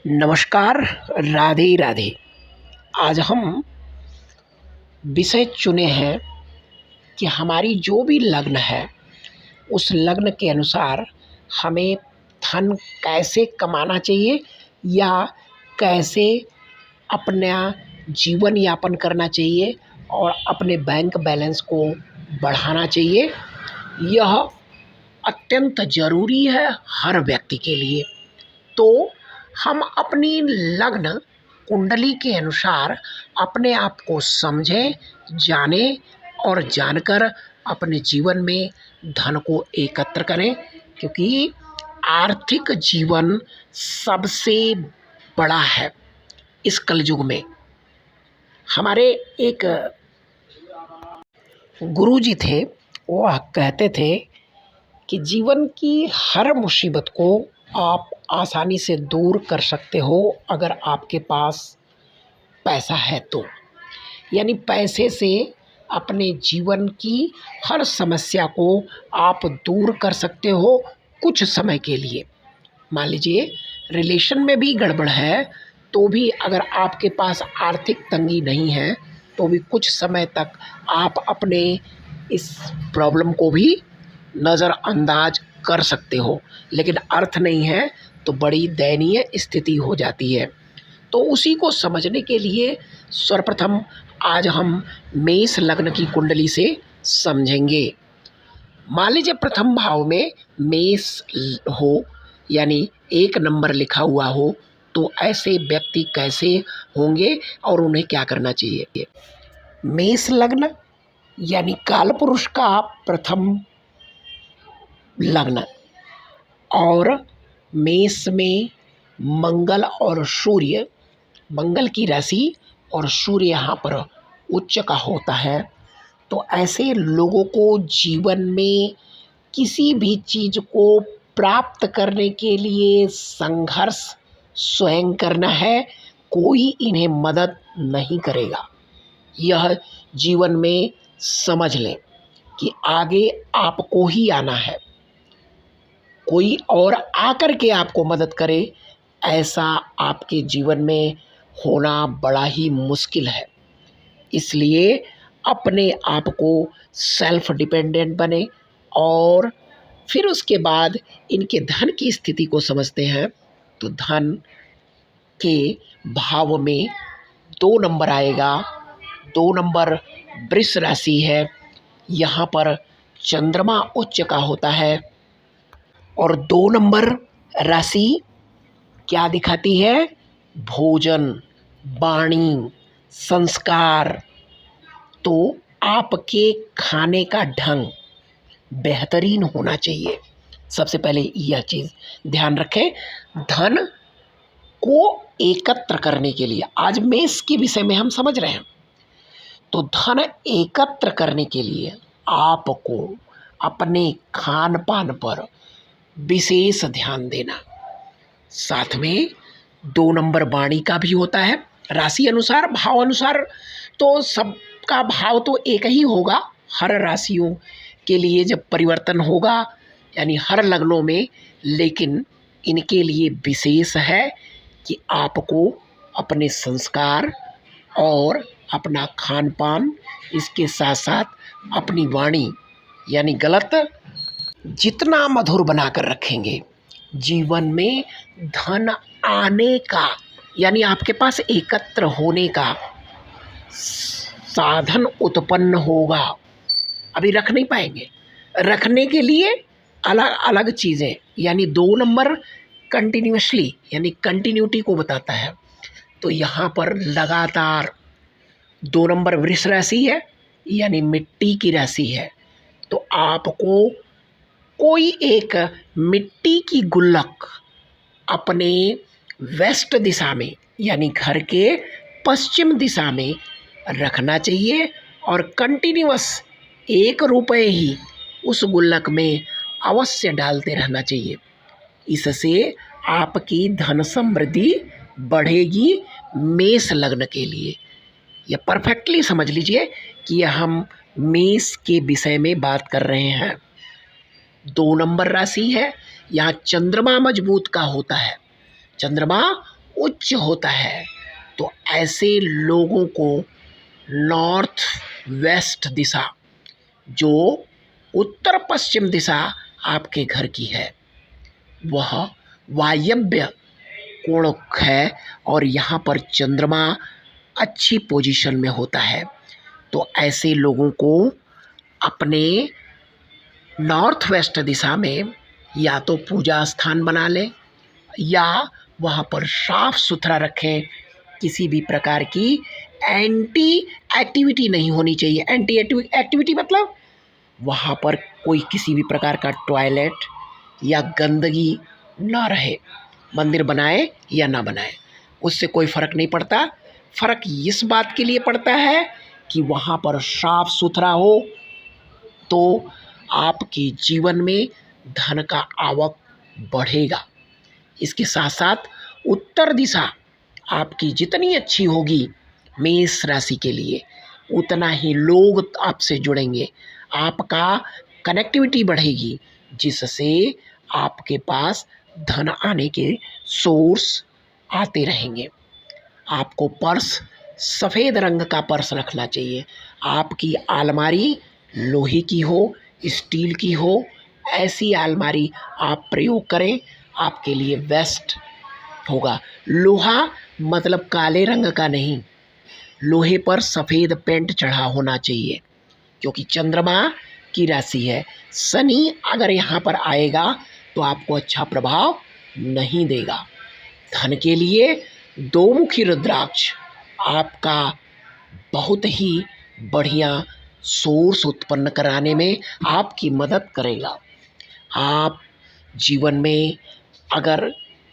नमस्कार, राधे राधे। आज हम विषय चुने हैं कि हमारी जो भी लग्न है, उस लग्न के अनुसार हमें धन कैसे कमाना चाहिए या कैसे अपना जीवन यापन करना चाहिए और अपने बैंक बैलेंस को बढ़ाना चाहिए। यह अत्यंत ज़रूरी है हर व्यक्ति के लिए। तो हम अपनी लग्न कुंडली के अनुसार अपने आप को समझें, जानें और जानकर अपने जीवन में धन को एकत्र करें, क्योंकि आर्थिक जीवन सबसे बड़ा है इस कलयुग में। हमारे एक गुरुजी थे, वह कहते थे कि जीवन की हर मुसीबत को आप आसानी से दूर कर सकते हो अगर आपके पास पैसा है तो। यानी पैसे से अपने जीवन की हर समस्या को आप दूर कर सकते हो कुछ समय के लिए। मान लीजिए रिलेशन में भी गड़बड़ है तो भी अगर आपके पास आर्थिक तंगी नहीं है तो भी कुछ समय तक आप अपने इस प्रॉब्लम को भी नज़रअंदाज कर सकते हो, लेकिन अर्थ नहीं है तो बड़ी दयनीय स्थिति हो जाती है। तो उसी को समझने के लिए सर्वप्रथम आज हम मेष लग्न की कुंडली से समझेंगे। मान लीजिए प्रथम भाव में मेष हो, यानी 1 नंबर लिखा हुआ हो, तो ऐसे व्यक्ति कैसे होंगे और उन्हें क्या करना चाहिए। मेष लग्न यानी कालपुरुष का प्रथम लग्न और मेष में मंगल और सूर्य, मंगल की राशि और सूर्य यहाँ पर उच्च का होता है। तो ऐसे लोगों को जीवन में किसी भी चीज़ को प्राप्त करने के लिए संघर्ष स्वयं करना है, कोई इन्हें मदद नहीं करेगा। यह जीवन में समझ लें कि आगे आपको ही आना है, कोई और आकर के आपको मदद करे ऐसा आपके जीवन में होना बड़ा ही मुश्किल है। इसलिए अपने आप को सेल्फ डिपेंडेंट बने और फिर उसके बाद इनके धन की स्थिति को समझते हैं। तो धन के भाव में 2 नंबर आएगा। 2 नंबर वृष राशि है, यहाँ पर चंद्रमा उच्च का होता है और 2 नंबर राशि क्या दिखाती है? भोजन, वाणी, संस्कार। तो आपके खाने का ढंग बेहतरीन होना चाहिए। सबसे पहले यह चीज़ ध्यान रखें। धन को एकत्र करने के लिए आज मेष के विषय में हम समझ रहे हैं। तो धन एकत्र करने के लिए आपको अपने खान पान पर विशेष ध्यान देना। साथ में 2 नंबर वाणी का भी होता है। राशि अनुसार, भाव अनुसार तो सबका भाव तो एक ही होगा हर राशियों के लिए जब परिवर्तन होगा, यानी हर लग्नों में, लेकिन इनके लिए विशेष है कि आपको अपने संस्कार और अपना खान पान, इसके साथ साथ अपनी वाणी यानी गलत जितना मधुर बनाकर रखेंगे, जीवन में धन आने का यानी आपके पास एकत्र होने का साधन उत्पन्न होगा। अभी रख नहीं पाएंगे, रखने के लिए अलग अलग चीज़ें, यानी 2 नंबर कंटिन्यूअसली यानी कंटिन्यूटी को बताता है। तो यहाँ पर लगातार 2 नंबर वृष राशि है, यानी मिट्टी की राशि है। तो आपको कोई एक मिट्टी की गुल्लक अपने वेस्ट दिशा में यानी घर के पश्चिम दिशा में रखना चाहिए और कंटिन्यूअस 1 रुपये ही उस गुल्लक में अवश्य डालते रहना चाहिए। इससे आपकी धन समृद्धि बढ़ेगी। मेष लग्न के लिए यह परफेक्टली समझ लीजिए कि हम मेष के विषय में बात कर रहे हैं। 2 नंबर राशि है, यहाँ चंद्रमा मजबूत का होता है। चंद्रमा उच्च होता है, तो ऐसे लोगों को नॉर्थ वेस्ट दिशा, जो उत्तर पश्चिम दिशा आपके घर की है, वह वायव्य कोण है और यहाँ पर चंद्रमा अच्छी पोजीशन में होता है। तो ऐसे लोगों को अपने नॉर्थ वेस्ट दिशा में या तो पूजा स्थान बना लें या वहाँ पर साफ सुथरा रखें। किसी भी प्रकार की एंटी एक्टिविटी नहीं होनी चाहिए। एंटी एक्टिविटी मतलब वहाँ पर कोई किसी भी प्रकार का टॉयलेट या गंदगी ना रहे। मंदिर बनाए या ना बनाए, उससे कोई फ़र्क नहीं पड़ता। फ़र्क इस बात के लिए पड़ता है कि वहाँ पर साफ सुथरा हो, तो आपके जीवन में धन का आवक बढ़ेगा। इसके साथ साथ उत्तर दिशा आपकी जितनी अच्छी होगी मेष राशि के लिए, उतना ही लोग आपसे जुड़ेंगे, आपका कनेक्टिविटी बढ़ेगी, जिससे आपके पास धन आने के सोर्स आते रहेंगे। आपको पर्स सफ़ेद रंग का पर्स रखना चाहिए। आपकी अलमारी लोहे की हो, स्टील की हो, ऐसी अलमारी आप प्रयोग करें, आपके लिए बेस्ट होगा। लोहा मतलब काले रंग का नहीं, लोहे पर सफ़ेद पेंट चढ़ा होना चाहिए, क्योंकि चंद्रमा की राशि है। शनि अगर यहाँ पर आएगा तो आपको अच्छा प्रभाव नहीं देगा। धन के लिए दो मुखी रुद्राक्ष आपका बहुत ही बढ़िया सोर्स उत्पन्न कराने में आपकी मदद करेगा। आप जीवन में अगर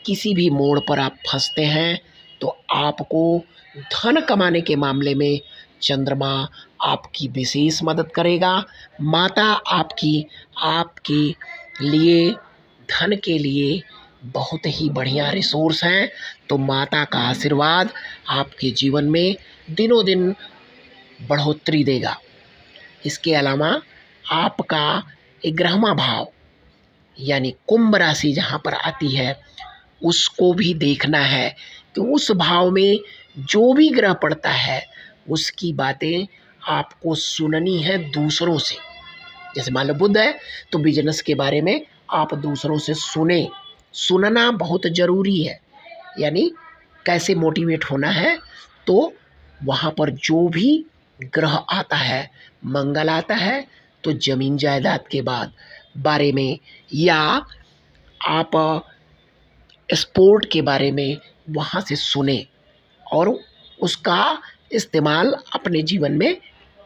किसी भी मोड़ पर आप फंसते हैं, तो आपको धन कमाने के मामले में चंद्रमा आपकी विशेष मदद करेगा। माता आपके लिए धन के लिए बहुत ही बढ़िया रिसोर्स हैं। तो माता का आशीर्वाद आपके जीवन में दिनों दिन बढ़ोतरी देगा। इसके अलावा आपका 11वां भाव यानी कुंभ राशि जहाँ पर आती है, उसको भी देखना है कि उस भाव में जो भी ग्रह पड़ता है उसकी बातें आपको सुननी है दूसरों से। जैसे मान लो बुध है, तो बिजनेस के बारे में आप दूसरों से सुनना बहुत ज़रूरी है। यानी कैसे मोटिवेट होना है, तो वहाँ पर जो भी ग्रह आता है, मंगल आता है, तो ज़मीन जायदाद के बारे में या आप स्पोर्ट के बारे में वहाँ से सुने और उसका इस्तेमाल अपने जीवन में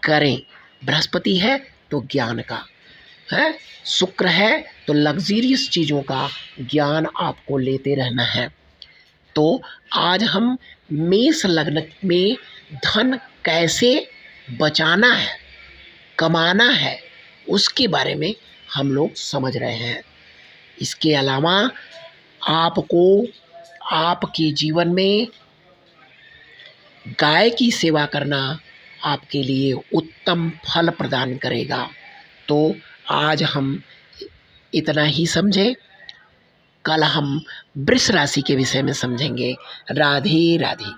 करें। बृहस्पति है तो ज्ञान का है, शुक्र है तो लग्जरियस चीज़ों का ज्ञान आपको लेते रहना है। तो आज हम मेष लग्न में धन कैसे बचाना है, कमाना है, उसके बारे में हम लोग समझ रहे हैं। इसके अलावा आपको आपके जीवन में गाय की सेवा करना आपके लिए उत्तम फल प्रदान करेगा। तो आज हम इतना ही समझें, कल हम वृष राशि के विषय में समझेंगे। राधे राधे।